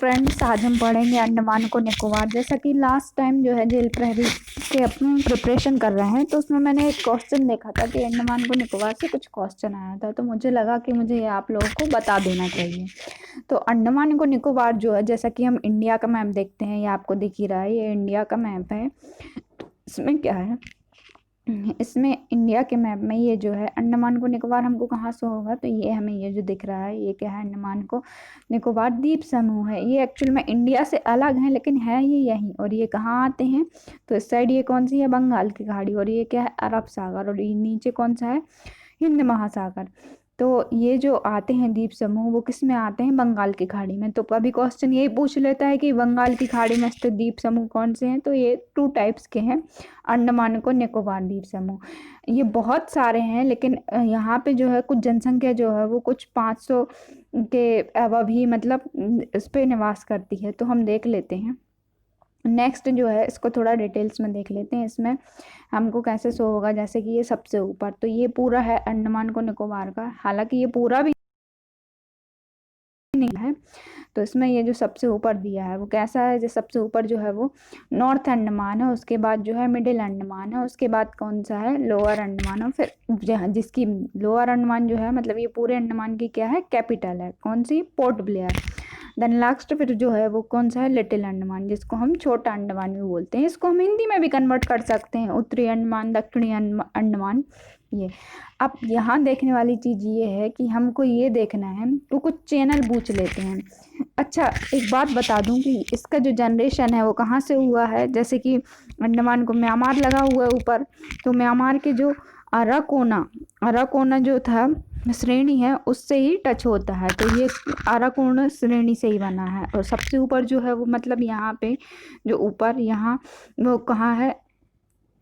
Friends, आज हम पढ़ेंगे अंडमान को निकोबार। जैसा कि लास्ट टाइम जो है जेल प्रहरी के अपने प्रिपरेशन कर रहे हैं, तो उसमें मैंने एक क्वेश्चन देखा था कि अंडमान को निकोबार से कुछ क्वेश्चन आया था, तो मुझे लगा कि मुझे ये आप लोगों को बता देना चाहिए। तो अंडमान को निकोबार जो है, जैसा कि हम इंडिया का मैप देखते हैं, ये आपको दिख ही रहा है, ये इंडिया का मैप है। इसमें क्या है, इसमें इंडिया के मैप में ये जो है अंडमान को निकोबार हमको कहाँ से होगा, तो ये हमें ये जो दिख रहा है ये क्या है, अंडमान को निकोबार द्वीप समूह है। ये एक्चुअल में इंडिया से अलग है, लेकिन है ये यहीं। और ये कहाँ आते हैं, तो इस साइड ये कौन सी है, बंगाल की खाड़ी, और ये क्या है, अरब सागर, और ये नीचे कौन सा है, हिंद महासागर। तो ये जो आते हैं द्वीप समूह, वो किस में आते हैं, बंगाल की खाड़ी में। तो कभी क्वेश्चन यही पूछ लेता है कि बंगाल की खाड़ी में स्थित द्वीप समूह कौन से हैं, तो ये 2 टाइप्स के हैं अंडमान को निकोबार द्वीप समूह। ये बहुत सारे हैं, लेकिन यहाँ पे जो है कुछ जनसंख्या जो है वो कुछ 500 के अबव ही मतलब इस पे निवास करती है। तो हम देख लेते हैं। नेक्स्ट जो है इसको थोड़ा डिटेल्स में देख लेते हैं। इसमें हमको कैसे शो होगा, जैसे कि ये सबसे ऊपर, तो ये पूरा है अंडमान को निकोबार का, हालांकि ये पूरा भी नहीं है। तो इसमें ये जो सबसे ऊपर दिया है वो कैसा है, जो सबसे ऊपर जो है वो नॉर्थ अंडमान है, उसके बाद जो है मिडिल अंडमान है, उसके बाद कौन सा है, लोअर अंडमान है। फिर जिसकी लोअर अंडमान जो है, मतलब ये पूरे अंडमान की क्या है, कैपिटल है, कौन सी, पोर्ट ब्लेयर। देन लास्ट फिर जो है वो कौन सा है, लिटिल अंडमान, जिसको हम छोटा अंडमान भी बोलते हैं। इसको हम हिंदी में भी कन्वर्ट कर सकते हैं, उत्तरी अंडमान, दक्षिणी अंडमान। ये अब यहाँ देखने वाली चीज़ ये है कि हमको ये देखना है, तो कुछ चैनल पूछ लेते हैं। अच्छा, एक बात बता दूं कि इसका जो जनरेशन है वो कहाँ से हुआ है। जैसे कि अंडमान को म्यांमार लगा हुआ है ऊपर, तो म्यांमार के जो अराकोना जो था श्रेणी है, उससे ही टच होता है। तो ये अराकोना श्रेणी से ही बना है। और सबसे ऊपर जो है वो मतलब यहाँ पे जो ऊपर यहाँ वो कहाँ है,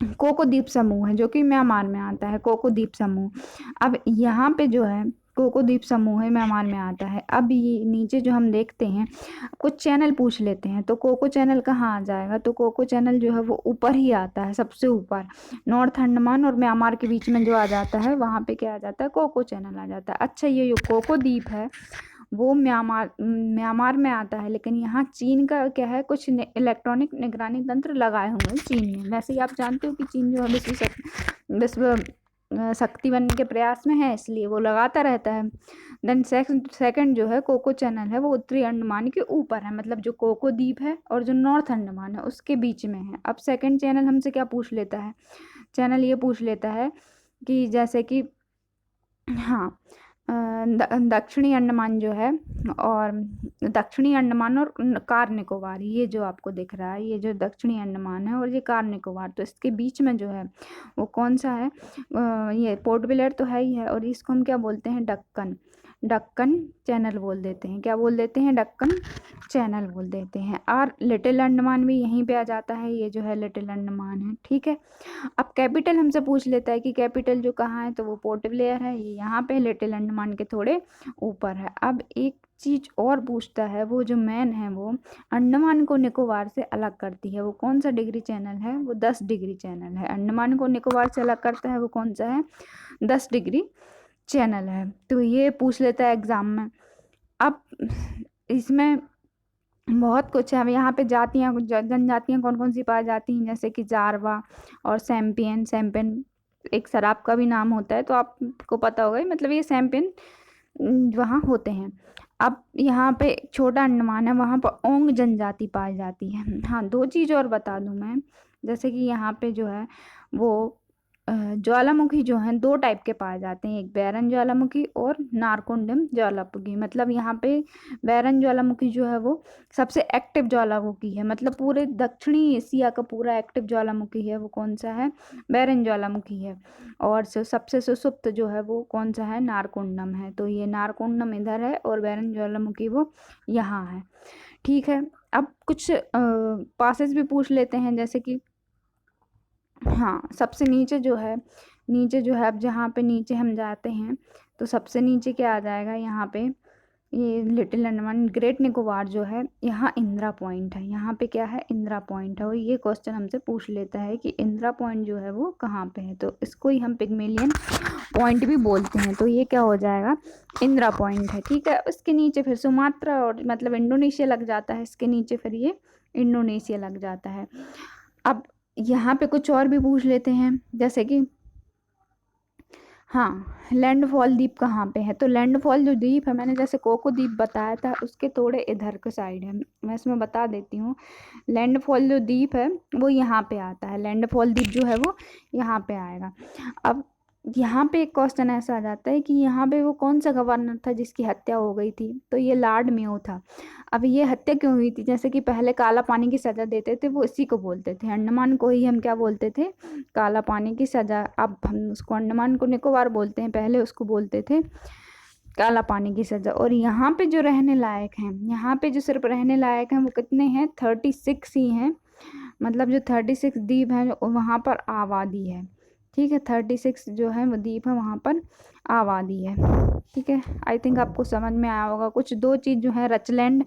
कोको द्वीप समूह है, जो कि म्यांमार में आता है, कोको द्वीप समूह। अब यहाँ पे जो है कोको द्वीप समूह है, म्यांमार में आता है। अब ये नीचे जो हम देखते हैं कुछ चैनल पूछ लेते हैं, तो कोको चैनल कहाँ आ जाएगा, तो कोको चैनल जो है वो ऊपर ही आता है, सबसे ऊपर नॉर्थ अंडमान और म्यांमार के बीच में जो आ जाता है, वहाँ पे क्या आ जाता है, कोको चैनल आ जाता है। अच्छा, ये जो कोको द्वीप है वो म्यांमार में आता है, लेकिन यहाँ चीन का क्या है, कुछ इलेक्ट्रॉनिक निगरानी तंत्र लगाए हुए हैं चीन ने। वैसे ही आप जानते हो कि चीन जो है विश्व शक्ति बनने के प्रयास में है, इसलिए वो लगाता रहता है। देन सेकंड जो है कोको चैनल है, वो उत्तरी अंडमान के ऊपर है, मतलब जो कोको द्वीप है और जो नॉर्थ अंडमान है उसके बीच में है। अब सेकंड चैनल हमसे क्या पूछ लेता है, चैनल ये पूछ लेता है कि जैसे कि हाँ, दक्षिणी अंडमान जो है, और दक्षिणी अंडमान और कार निकोबार, ये जो आपको दिख रहा है, ये जो दक्षिणी अंडमान है और ये कार निकोबार, तो इसके बीच में जो है वो कौन सा है, ये पोर्ट ब्लेयर तो है ही है। और इसको हम क्या बोलते हैं, डक्कन चैनल बोल देते हैं। क्या बोल देते हैं, डक्कन चैनल बोल देते हैं। और लिटिल अंडमान भी यहीं पे आ जाता है, ये जो है लिटिल अंडमान है, ठीक है। अब कैपिटल हमसे पूछ लेता है कि कैपिटल जो कहाँ है, तो वो पोर्ट ब्लेयर है, ये यहाँ पे लिटिल अंडमान के थोड़े ऊपर है। अब एक चीज और पूछता है, वो जो मैन है वो अंडमान को निकोबार से अलग करती है, वो कौन सा डिग्री चैनल है, वो 10 डिग्री चैनल है। अंडमान को निकोबार से अलग करता है वो कौन सा है, 10 डिग्री चैनल है। तो ये पूछ लेता है एग्जाम में। अब इसमें बहुत कुछ है। अब यहाँ पे जातियाँ, जनजातियाँ कौन कौन सी पाई जाती हैं, जैसे कि जारवा और सैम्पियन एक शराब का भी नाम होता है, तो आपको पता होगा ही, मतलब ये सैम्पियन वहाँ होते हैं। अब यहाँ पे छोटा अंडमान है, वहाँ पर ओंग जनजाति पाई जाती है। हाँ, 2 चीज़ और बता दूँ मैं, जैसे कि यहाँ पे जो है वो ज्वालामुखी जो हैं 2 टाइप के पाए जाते हैं, एक बैरन ज्वालामुखी और नारकोंडम ज्वालामुखी। मतलब यहाँ पे बैरन ज्वालामुखी जो है वो सबसे एक्टिव ज्वालामुखी है, मतलब पूरे दक्षिणी एशिया का पूरा एक्टिव ज्वालामुखी है, वो कौन सा है, बैरन ज्वालामुखी है। और सबसे सुसुप्त जो है वो कौन सा है, नारकोंडम है। तो ये नारकोंडम इधर है और बैरन ज्वालामुखी वो यहाँ है, ठीक है। अब कुछ पासेस भी पूछ लेते हैं, जैसे कि हाँ, सबसे नीचे जो है अब जहाँ पे नीचे हम जाते हैं, तो सबसे नीचे क्या आ जाएगा, यहाँ पे ये लिटिल अंडमान, ग्रेट निकोबार जो है, यहाँ इंदिरा पॉइंट है, यहाँ पे क्या है, इंदिरा पॉइंट है। और ये क्वेश्चन हमसे पूछ लेता है कि इंदिरा पॉइंट जो है वो कहाँ पे है, तो इसको ही हम पिग्मेलियन पॉइंट भी बोलते हैं। तो ये क्या हो जाएगा, इंदिरा पॉइंट है। ठीक है, इसके नीचे फिर सुमात्रा और मतलब इंडोनेशिया लग जाता है, इसके नीचे फिर ये इंडोनेशिया लग जाता है। अब यहाँ पे कुछ और भी पूछ लेते हैं, जैसे कि हाँ, लैंडफॉल द्वीप कहाँ पे है, तो लैंडफॉल जो द्वीप है, मैंने जैसे कोको द्वीप बताया था, उसके थोड़े इधर के साइड है, मैं इसमें बता देती हूँ। लैंडफॉल जो द्वीप है वो यहाँ पे आता है, लैंडफॉल द्वीप जो है वो यहाँ पे आएगा। अब यहाँ पे एक क्वेश्चन ऐसा आ जाता है कि यहाँ पे वो कौन सा गवर्नर था जिसकी हत्या हो गई थी, तो ये लॉर्ड मेयो था। अब ये हत्या क्यों हुई थी, जैसे कि पहले काला पानी की सजा देते थे, वो इसी को बोलते थे, अंडमान को ही हम क्या बोलते थे, काला पानी की सजा। अब हम उसको अंडमान को निकोबार बोलते हैं, पहले उसको बोलते थे काला पानी की सजा। और यहाँ पे जो रहने लायक हैं, यहाँ पे जो सिर्फ रहने लायक हैं वो कितने हैं, 36 ही हैं। मतलब जो 36 द्वीप हैं वहाँ पर आबादी है। ठीक है, 36 जो है वो द्वीप है, वहाँ पर आबादी है। ठीक है, आई थिंक आपको समझ में आया होगा। कुछ दो चीज़ जो है, रचलैंड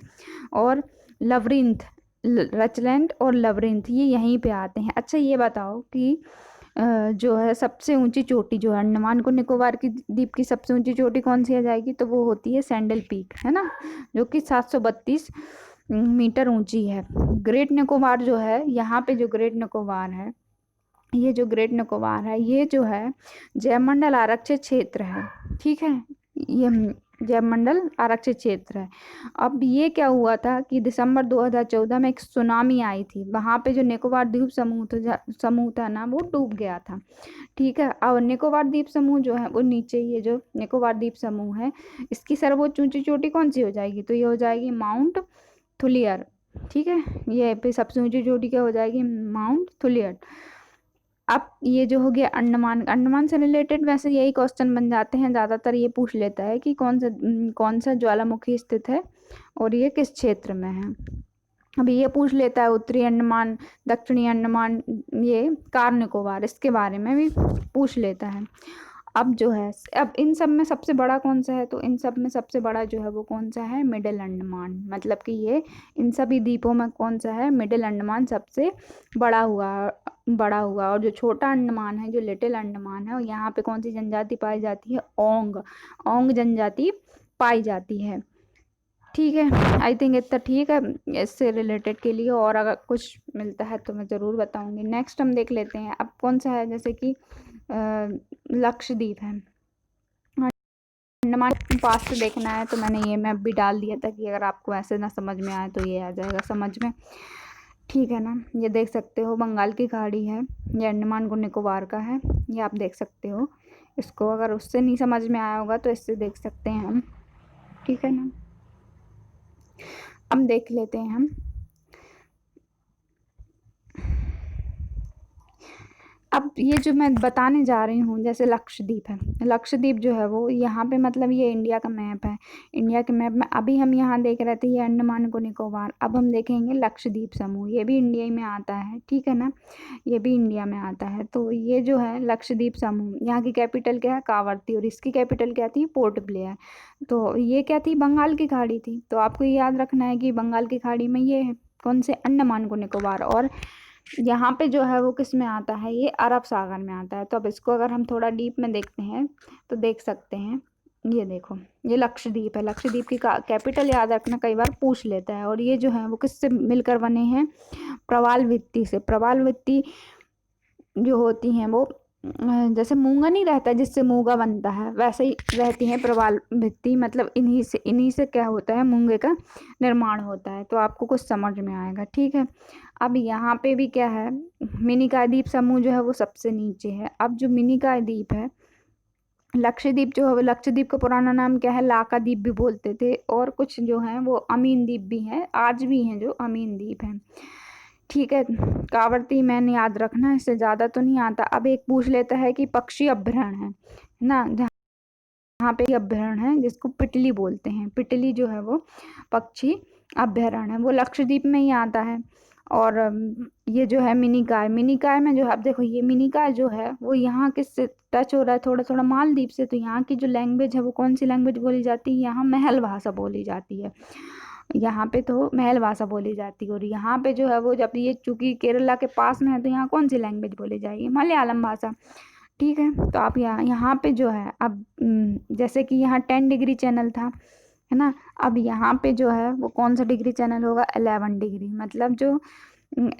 और लवरिंथ, रचलैंड और लवरिंथ ये यहीं पे आते हैं। अच्छा ये बताओ कि जो है सबसे ऊंची चोटी जो है अंडमान को निकोबार की द्वीप की सबसे ऊंची चोटी कौन सी आ जाएगी, तो वो होती है सैंडल पीक, है ना, जो कि 732 मीटर ऊंची है। ग्रेट निकोबार जो है, यहाँ पे जो ग्रेट निकोबार है, ये जो ग्रेट निकोबार है, ये जो है जैवमंडल आरक्षित क्षेत्र है। ठीक है, ये जैवमंडल आरक्षित क्षेत्र है। अब ये क्या हुआ था कि दिसंबर 2014 में एक सुनामी आई थी, वहां पे जो निकोबार द्वीप समूह था ना, वो डूब गया था। ठीक है, और निकोबार द्वीप समूह जो है वो नीचे, ये जो निकोबार द्वीप समूह है, इसकी सर्वोच्च ऊंची चोटी कौन सी हो जाएगी, तो ये हो जाएगी माउंट थुलियर। ठीक है, ये पे सबसे ऊंची चोटी क्या हो जाएगी, माउंट थुलियर। अब ये जो हो गया अंडमान, अंडमान से रिलेटेड वैसे यही क्वेश्चन बन जाते हैं ज़्यादातर, ये पूछ लेता है कि कौन सा ज्वालामुखी स्थित है और ये किस क्षेत्र में है। अभी ये पूछ लेता है उत्तरी अंडमान, दक्षिणी अंडमान, ये कार निकोबार, इसके बारे में भी पूछ लेता है। अब जो है, अब इन सब में सबसे बड़ा कौन सा है, तो इन सब में सबसे बड़ा जो है वो कौन सा है, मिडिल अंडमान। मतलब कि ये इन सभी द्वीपों में कौन सा है, मिडिल अंडमान सबसे बड़ा हुआ। और जो छोटा अंडमान है, जो लिटिल अंडमान है, और यहाँ पे कौन सी जनजाति पाई जाती है, ओंग, ओंग जनजाति पाई जाती है। ठीक है, आई थिंक इतना ठीक है इससे रिलेटेड के लिए, और अगर कुछ मिलता है तो मैं ज़रूर बताऊंगी। नेक्स्ट हम देख लेते हैं अब कौन सा है, जैसे कि लक्षद्वीप है। अंडमान पास से देखना है तो मैंने ये मैप भी डाल दिया था कि अगर आपको ऐसे ना समझ में आए तो ये आ जाएगा समझ में। ठीक है ना, ये देख सकते हो बंगाल की खाड़ी है, ये अंडमान को निकोबार का है, ये आप देख सकते हो इसको। अगर उससे नहीं समझ में आया होगा तो इससे देख सकते हैं हम। ठीक है ना, अब देख लेते हैं हम। अब ये जो मैं बताने जा रही हूँ, जैसे लक्षद्वीप है, लक्षद्वीप जो है वो यहाँ पे, मतलब ये इंडिया का मैप है। इंडिया के मैप में अभी हम यहाँ देख रहे थे ये अंडमान को निकोबार, अब हम देखेंगे लक्षद्वीप समूह, ये भी इंडिया में आता है। ठीक है ना, ये भी इंडिया में आता है। तो ये जो है लक्षद्वीप समूह, यहाँ की कैपिटल क्या है, कावरती, और इसकी कैपिटल क्या थी, पोर्ट ब्लेयर। तो ये क्या थी, बंगाल की खाड़ी थी। तो आपको ये याद रखना है कि बंगाल की खाड़ी में ये है कौन से, अंडमान को निकोबार। और यहाँ पे जो है वो किस में आता है, ये अरब सागर में आता है। तो अब इसको अगर हम थोड़ा डीप में देखते हैं तो देख सकते हैं, ये देखो ये लक्षद्वीप है। लक्षद्वीप की कैपिटल याद रखना, कई बार पूछ लेता है। और ये जो है वो किससे मिलकर बने हैं, प्रवाल भित्ति से। प्रवाल भित्ति जो होती हैं वो जैसे मूंगा नहीं रहता जिससे मूंगा बनता है, वैसे ही रहती है प्रवाल भित्ति। मतलब इन्हीं से क्या होता है, मूंगे का निर्माण होता है। तो आपको कुछ समझ में आएगा। ठीक है, अब यहाँ पे भी क्या है, मिनिकॉय द्वीप समूह जो है वो सबसे नीचे है। अब जो मिनिकॉय द्वीप है, लक्षद्वीप जो है, लक्षद्वीप का पुराना नाम क्या है, लाका द्वीप भी बोलते थे। और कुछ जो है वो अमीन द्वीप भी हैं, आज भी हैं जो अमीन द्वीप हैं। ठीक है, कावरती मैंने याद रखना, इससे ज़्यादा तो नहीं आता। अब एक पूछ लेता है कि पक्षी अभ्यारण्य है ना, जहाँ पे अभ्यारण्य है जिसको पिटली बोलते हैं, पिटली जो है वो पक्षी अभ्यारण्य है, वो लक्षद्वीप में ही आता है। और ये जो है मिनिकाय में जो है, आप देखो ये मिनिकाय जो है वो यहाँ किससे टच हो रहा है, थोड़ा थोड़ा मालदीव से। तो यहाँ की जो लैंग्वेज है वो कौन सी लैंग्वेज बोली जाती है, यहाँ महल भाषा बोली जाती है। यहाँ पे तो महल भाषा बोली जाती है। और यहाँ पे जो है वो, जब ये चूंकि केरला के पास में है, तो यहाँ कौन सी लैंग्वेज बोली जाएगी, मलयालम भाषा। ठीक है, तो आप यहाँ यहाँ पे जो है अब जैसे कि यहाँ 10 डिग्री चैनल था, है ना। अब यहाँ पे जो है वो कौन सा डिग्री चैनल होगा, 11 डिग्री। मतलब जो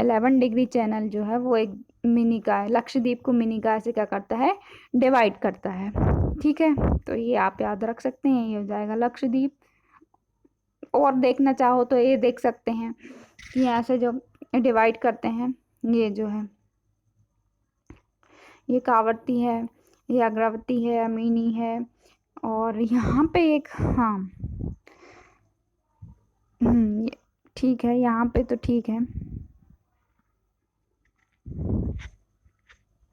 11 डिग्री चैनल जो है वो एक मिनिकाय, लक्षद्वीप को मिनिकाय से क्या करता है, डिवाइड करता है। ठीक है, तो ये आप याद रख सकते हैं, ये हो जाएगा लक्षद्वीप। और देखना चाहो तो ये देख सकते हैं कि यहाँ से जो डिवाइड करते हैं, ये जो है ये कावरती है, ये अग्रवती है, अमीनी है, और यहाँ पे एक, हाँ ठीक है, यहाँ पे तो ठीक है।